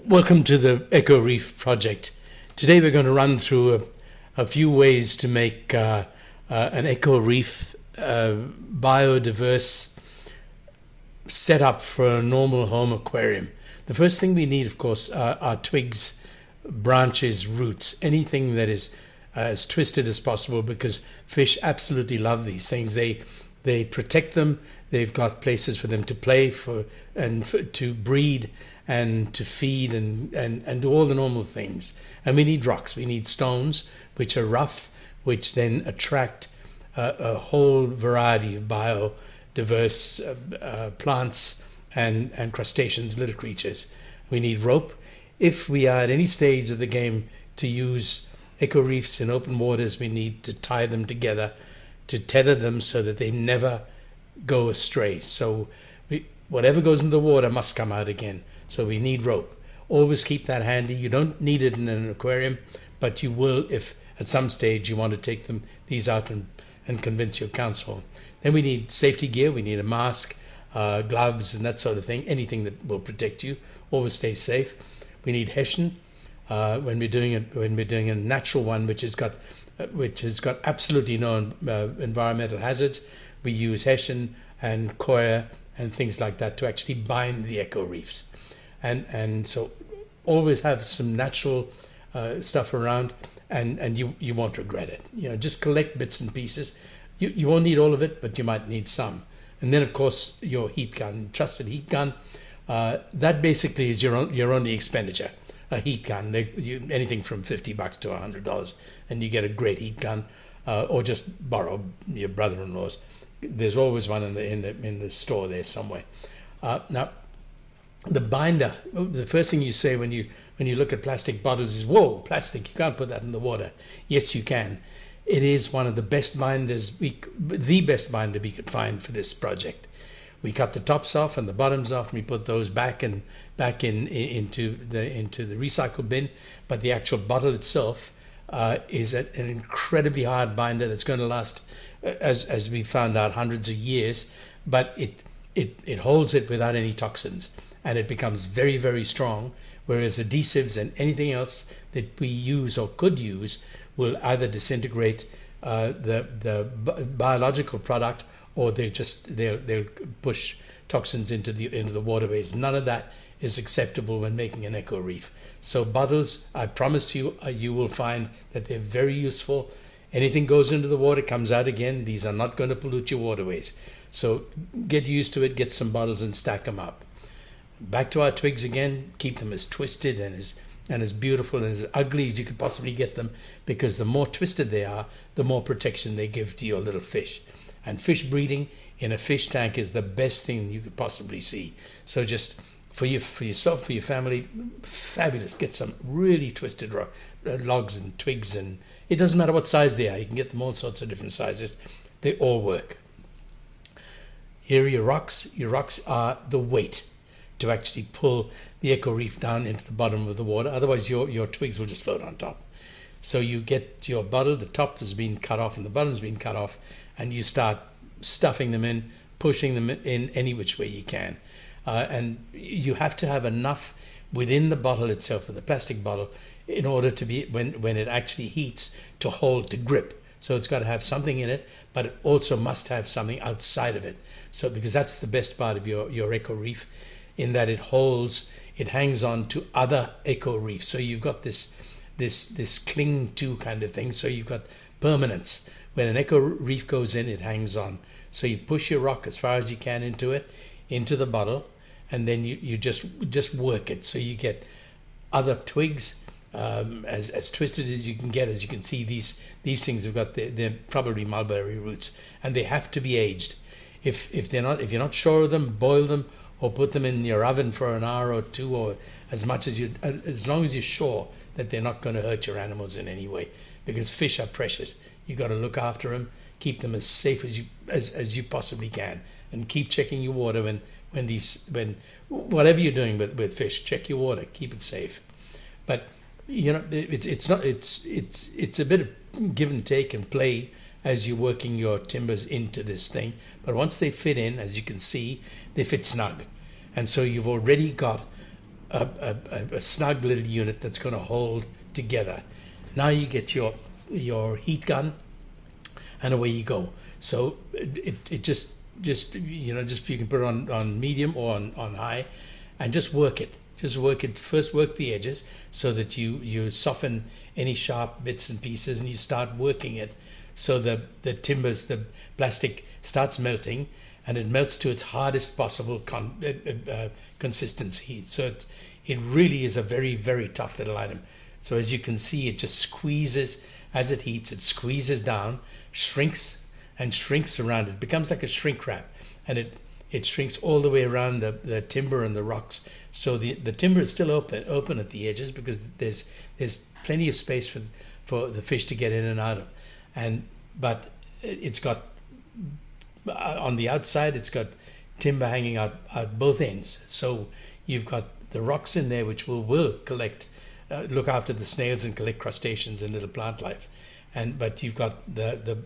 Welcome to the EcoReef project. Today we're going to run through a few ways to make an EcoReef biodiverse setup for a normal home aquarium. The first thing we need, of course, are twigs, branches, roots, anything that is as twisted as possible, because fish absolutely love these things. They protect them. They've got places for them to play to breed and to feed and do all the normal things. And we need rocks. We need stones, which are rough, which then attract a whole variety of biodiverse plants and crustaceans, little creatures. We need rope. If we are at any stage of the game to use EcoReefs in open waters, we need to tie them together, to tether them so that they never go astray. So whatever goes in the water must come out again. So we need rope. Always keep that handy. You don't need it in an aquarium, but you will if at some stage you want to take these out and convince your counsel. Then we need safety gear. We need a mask, gloves, and that sort of thing. Anything that will protect you. Always stay safe. We need hessian when we're doing a natural one, which has got absolutely no environmental hazards. We use hessian and coir and things like that to actually bind the EcoReefs. And so always have some natural stuff around, and you won't regret it. Just collect bits and pieces. You won't need all of it, but you might need some. And then, of course, your heat gun, trusted heat gun. That basically is your only expenditure. A heat gun, anything from $50 to $100, and you get a great heat gun, or just borrow your brother-in-law's. There's always one in the store there somewhere. Now, the binder. The first thing you say when you look at plastic bottles is, "Whoa, plastic! You can't put that in the water." Yes, you can. It is one of the best binders, the best binder we could find for this project. We cut the tops off and the bottoms off, and we put those back into the recycle bin. But the actual bottle itself is an incredibly hard binder that's going to last, as we found out, hundreds of years. But it holds it without any toxins, and it becomes very, very strong. Whereas adhesives and anything else that we use or could use will either disintegrate the biological product, or they'll push toxins into the waterways. None of that is acceptable when making an EcoReef. So bottles, I promise you, you will find that they're very useful. Anything goes into the water comes out again. These are not going to pollute your waterways. So get used to it. Get some bottles and stack them up. Back to our twigs again. Keep them as twisted and as beautiful and as ugly as you could possibly get them, because the more twisted they are, the more protection they give to your little fish. And fish breeding in a fish tank is the best thing you could possibly see. So just for yourself, for your family, fabulous. Get some really twisted logs and twigs, and it doesn't matter what size they are. You can get them all sorts of different sizes. They all work. Here are your rocks. Your rocks are the weight to actually pull the EcoReef down into the bottom of the water. Otherwise, your twigs will just float on top. So you get your bottle, the top has been cut off and the bottom has been cut off, and you start stuffing them in, pushing them in any which way you can. And you have to have enough within the bottle itself, the plastic bottle, in order to be, when it actually heats, to hold, to grip. So it's got to have something in it, but it also must have something outside of it. So because that's the best part of your EcoReef, in that it hangs on to other EcoReefs. So you've got this cling to kind of thing. So you've got permanence. When an EcoReef goes in, it hangs on. So you push your rock as far as you can into the bottle, and then you just work it. So you get other twigs as twisted as you can get. As you can see, these things have got they're probably mulberry roots, and they have to be aged. If you're not sure of them, boil them or put them in your oven for an hour or two, or as long as you're sure that they're not going to hurt your animals in any way, because fish are precious. You got to look after them, keep them as safe as you possibly can, and keep checking your water when whatever you're doing with fish, check your water, keep it safe. But it's a bit of give and take and play as you're working your timbers into this thing. But once they fit in, as you can see, they fit snug. And so you've already got a snug little unit that's going to hold together. Now you get your heat gun, and away you go. So it just you can put it on medium or on high, and just work it. Just work it. First work the edges so that you soften any sharp bits and pieces, and you start working it so the timbers, the plastic starts melting, and it melts to its hardest possible consistency. So it really is a very, very tough little item. So as you can see, it just squeezes as it heats. It squeezes down, shrinks and shrinks around. It becomes like a shrink wrap, and it shrinks all the way around the timber and the rocks. So the timber is still open at the edges because there's plenty of space for the fish to get in and out of. But it's got on the outside, it's got timber hanging out both ends. So you've got the rocks in there which will collect, look after the snails and collect crustaceans and little plant life. But you've got the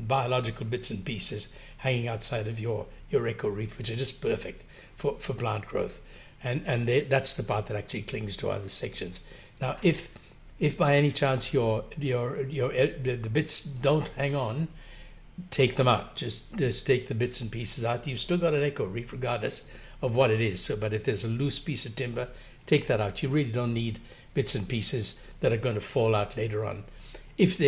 biological bits and pieces hanging outside of your eco reef, which are just perfect for plant growth. That's the part that actually clings to other sections. Now, if by any chance the bits don't hang on, take them out. Just take the bits and pieces out. You've still got an eco reef regardless of what it is. But if there's a loose piece of timber, take that out. You really don't need bits and pieces that are going to fall out later on. If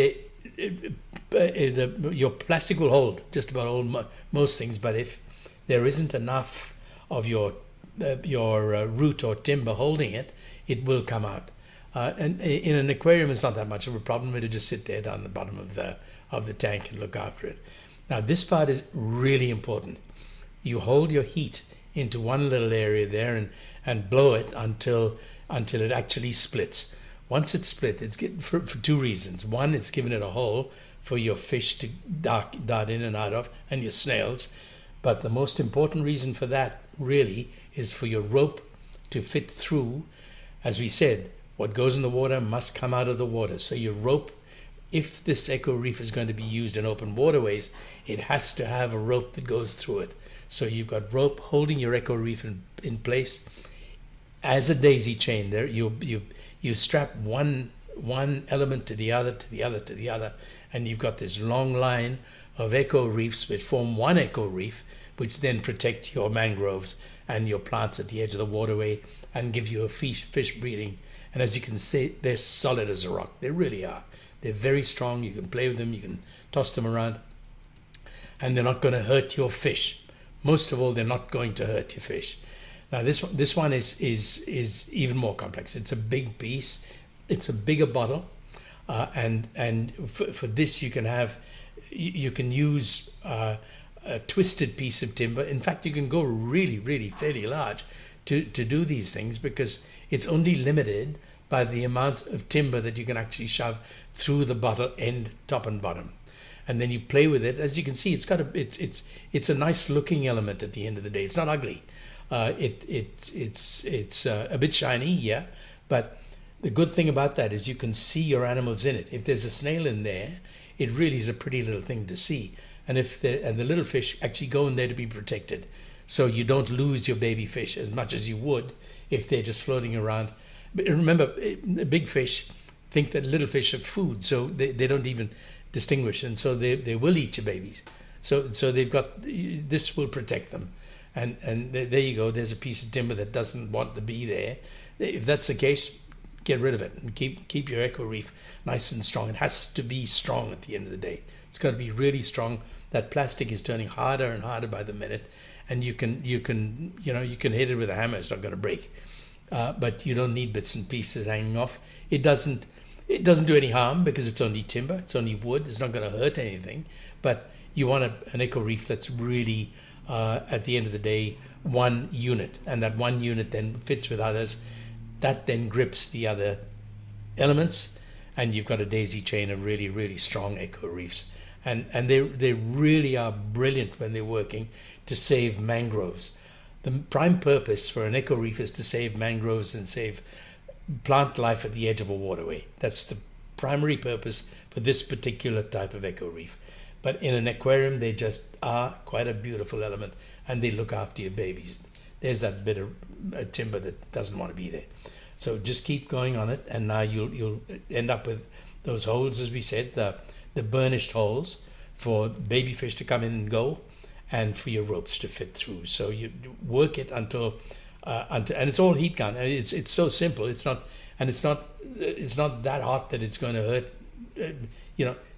your plastic will hold just about most things, but if there isn't enough of your root or timber holding it, it will come out. And in an aquarium, it's not that much of a problem. It'll just sit there down the bottom of the tank and look after it. Now, this part is really important. You hold your heat into one little area there and blow it until it actually splits. Once it's split, it's for two reasons. One, it's giving it a hole for your fish to dart in and out of, and your snails. But the most important reason for that really is for your rope to fit through. As we said, what goes in the water must come out of the water. So your rope, if this eco reef is going to be used in open waterways, it has to have a rope that goes through it. So you've got rope holding your eco reef in place as a daisy chain. There, you strap one element to the other, to the other, to the other, and you've got this long line of eco reefs which form one eco reef, which then protect your mangroves and your plants at the edge of the waterway and give you a fish breeding. And as you can see, they're solid as a rock. They really are. They're very strong. You can play with them. You can toss them around, and they're not going to hurt your fish. Most of all, they're not going to hurt your fish. Now, this one is even more complex. It's a big piece. It's a bigger bottle, and for this you can use a twisted piece of timber. In fact, you can go really, really fairly large to do these things, because it's only limited by the amount of timber that you can actually shove through the bottle end, top and bottom. And then you play with it. As you can see, it's a nice looking element at the end of the day. It's not ugly. It's a bit shiny, yeah, but the good thing about that is you can see your animals in it. If there's a snail in there, it really is a pretty little thing to see. And the little fish actually go in there to be protected, so you don't lose your baby fish as much as you would if they're just floating around. But remember, big fish think that little fish are food, so they don't even distinguish, and so they will eat your babies. So they've got, this will protect them. And there you go. There's a piece of timber that doesn't want to be there. If that's the case, get rid of it and keep your eco reef nice and strong. It has to be strong at the end of the day. It's got to be really strong. That plastic is turning harder and harder by the minute, and you can hit it with a hammer. It's not going to break. But you don't need bits and pieces hanging off. It doesn't do any harm because it's only timber. It's only wood. It's not going to hurt anything. But you want an eco reef that's really at the end of the day, one unit, and that one unit then fits with others. That then grips the other elements, and you've got a daisy chain of really, really strong eco reefs. And they really are brilliant when they're working to save mangroves. The prime purpose for an eco reef is to save mangroves and save plant life at the edge of a waterway. That's the primary purpose for this particular type of eco reef. But in an aquarium, they just are quite a beautiful element, and they look after your babies. There's that bit of timber that doesn't want to be there. So just keep going on it, and now you'll end up with those holes, as we said, the burnished holes for baby fish to come in and go, and for your ropes to fit through. So you work it until and it's all heat gun. It's so simple. It's not that hot that it's going to hurt.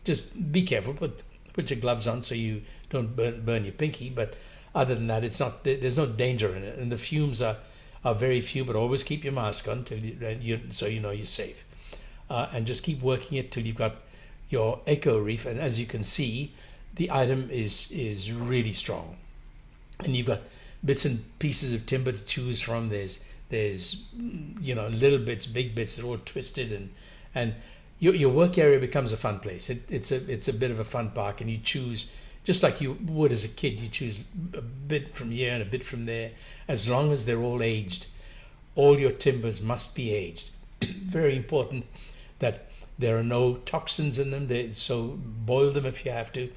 Just be careful. Put your gloves on so you don't burn your pinky. But other than that, there's no danger in it, and the fumes are very few. But always keep your mask on so you know you're safe, and just keep working it till you've got your EcoReef. And as you can see, the item is really strong, and you've got bits and pieces of timber to choose from. There's little bits, big bits, they're all twisted, and your work area becomes a fun place. It's a bit of a fun park, and you choose just like you would as a kid. You choose a bit from here and a bit from there, as long as they're all aged. All your timbers must be aged. Very important that there are no toxins in them. So boil them if you have to.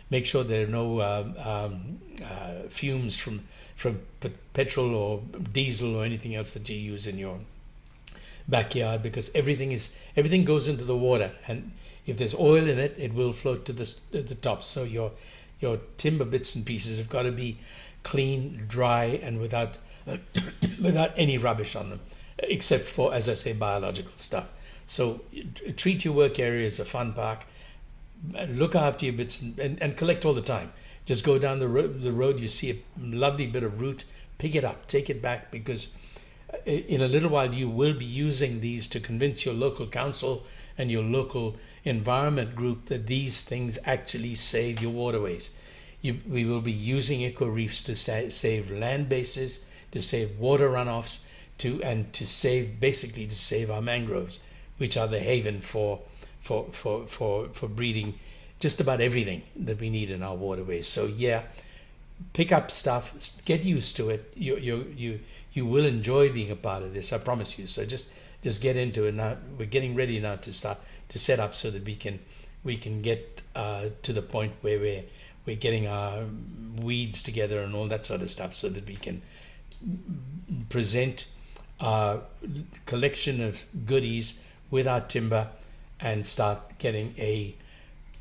Make sure there are no fumes from petrol or diesel or anything else that you use in your backyard, because everything goes into the water, and if there's oil in it, it will float to the top. So your timber bits and pieces have got to be clean, dry, and without any rubbish on them, except for, as I say, biological stuff. So treat your work area as a fun park. Look after your bits and collect all the time. Just go down the road, you see a lovely bit of root, pick it up, take it back, because in a little while you will be using these to convince your local council and your local environment group that these things actually save your waterways. We will be using EcoReefs to save land bases, to save water runoffs, to save our mangroves, which are the haven for breeding just about everything that we need in our waterways. So yeah, pick up stuff, get used to it. You will enjoy being a part of this, I promise you. So just get into it now. We're getting ready now to start to set up so that we can get to the point where we're getting our weeds together and all that sort of stuff, so that we can present our collection of goodies with our timber and start getting a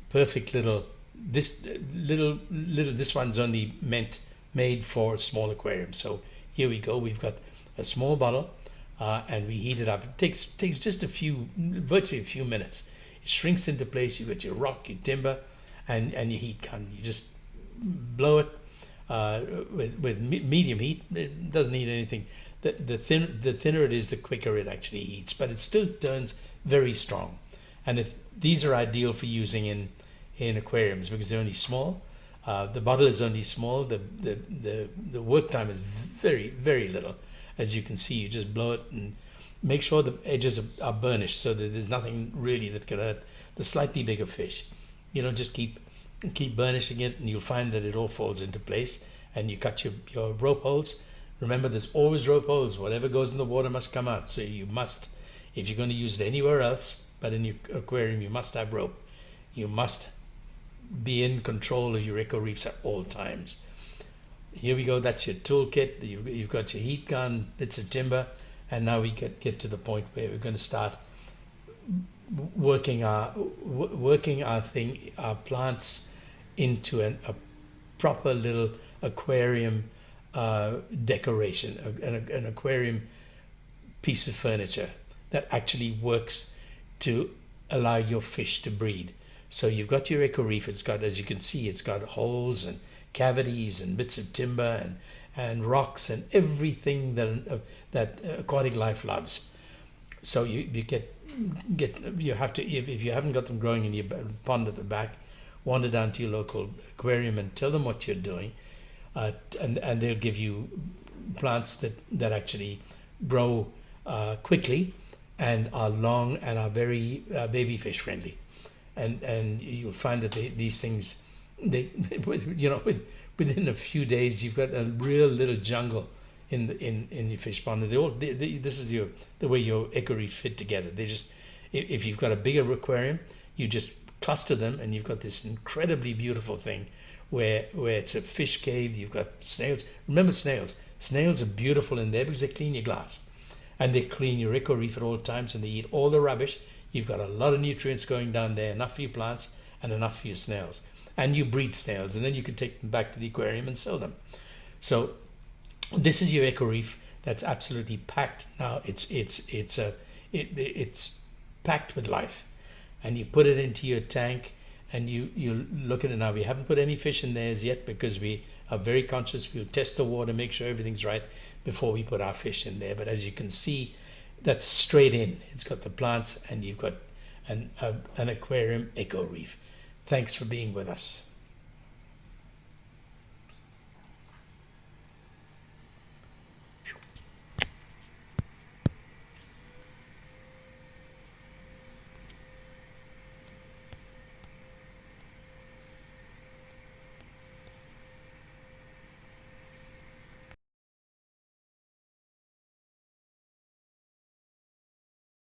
perfect this one's only made for a small aquarium. So here we go. We've got a small bottle, and we heat it up. It takes just virtually a few minutes. It shrinks into place. You've got your rock, your timber, and your heat gun. You just blow it with medium heat. It doesn't need anything. The thinner it is, the quicker it actually heats, but it still turns very strong. And if these are ideal for using in aquariums, because they're only small. The bottle is only small. The work time is very, very little. As you can see, you just blow it and make sure the edges are burnished so that there's nothing really that could hurt the slightly bigger fish. Just keep burnishing it, and you'll find that it all falls into place. And you cut your rope holes. Remember, there's always rope holes. Whatever goes in the water must come out. So you must, if you're going to use it anywhere else but in your aquarium, you must have rope. You must be in control of your EcoReefs at all times. Here we go. That's your toolkit. You've got your heat gun, bits of timber, and now we get to the point where we're going to start working our plants into a proper little aquarium decoration, an aquarium piece of furniture that actually works to allow your fish to breed. So you've got your EcoReef. It's got, as you can see, it's got holes and cavities and bits of timber and rocks and everything that aquatic life loves. So you have to, if you haven't got them growing in your pond at the back, wander down to your local aquarium and tell them what you're doing, and they'll give you plants that actually grow quickly and are long and are very baby fish friendly. And you'll find that these things, within a few days, you've got a real little jungle in your fish pond. This is the way your EcoReefs fit together. They just, if you've got a bigger aquarium, you just cluster them, and you've got this incredibly beautiful thing where it's a fish cave. You've got snails. Remember snails? Snails are beautiful in there because they clean your glass, and they clean your eco reef at all times, and they eat all the rubbish. You've got a lot of nutrients going down there, enough for your plants and enough for your snails. And you breed snails, and then you can take them back to the aquarium and sell them. So this is your eco reef that's absolutely packed. Now it's packed with life, and you put it into your tank, and you look at it now. We haven't put any fish in there as yet because we are very conscious. We'll test the water, make sure everything's right before we put our fish in there. But as you can see, that's straight in. It's got the plants, and you've got an aquarium eco reef. Thanks for being with us.